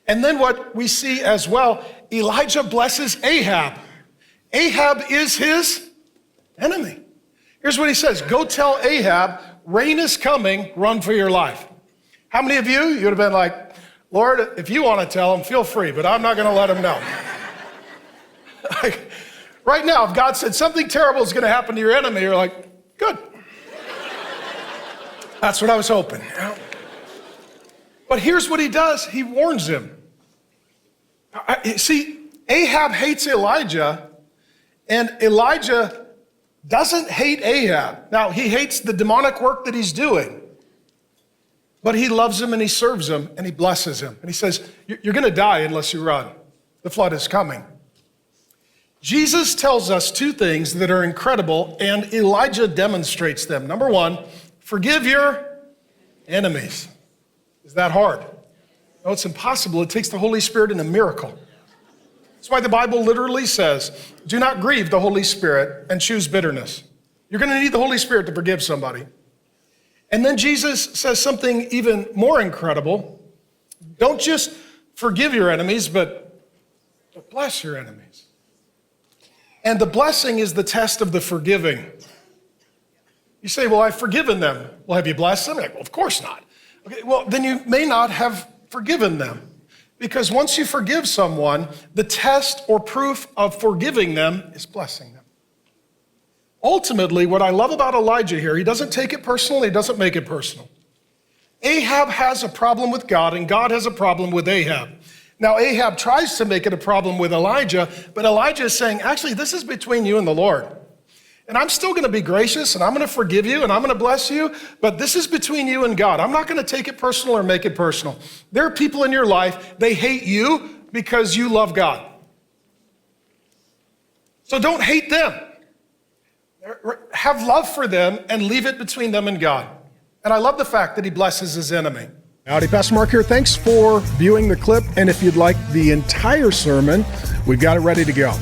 And then what we see as well, Elijah blesses Ahab. Ahab is his enemy. Here's what he says, go tell Ahab, rain is coming, run for your life. How many of you would have been like, Lord, if you want to tell him, feel free, but I'm not going to let him know. Like, right now, if God said something terrible is going to happen to your enemy, you're like, good. That's what I was hoping. But here's what he does. He warns him. See, Ahab hates Elijah, and Elijah doesn't hate Ahab. Now, he hates the demonic work that he's doing, but he loves him and he serves him and he blesses him. And he says, you're going to die unless you run. The flood is coming. Jesus tells us two things that are incredible, and Elijah demonstrates them. Number one, forgive your enemies. Is that hard? No, it's impossible. It takes the Holy Spirit and a miracle. That's why the Bible literally says, do not grieve the Holy Spirit and choose bitterness. You're going to need the Holy Spirit to forgive somebody. And then Jesus says something even more incredible. Don't just forgive your enemies, but bless your enemies. And the blessing is the test of the forgiving. You say, well, I've forgiven them. Well, have you blessed them? Like, well, of course not. Okay, well, then you may not have forgiven them. Because once you forgive someone, the test or proof of forgiving them is blessing them. Ultimately, what I love about Elijah here, he doesn't take it personal, he doesn't make it personal. Ahab has a problem with God, and God has a problem with Ahab. Now, Ahab tries to make it a problem with Elijah, but Elijah is saying, actually, this is between you and the Lord. And I'm still going to be gracious, and I'm going to forgive you, and I'm going to bless you, but this is between you and God. I'm not going to take it personal or make it personal. There are people in your life, they hate you because you love God. So don't hate them. Have love for them and leave it between them and God. And I love the fact that he blesses his enemy. Howdy, Pastor Mark here. Thanks for viewing the clip. And if you'd like the entire sermon, we've got it ready to go.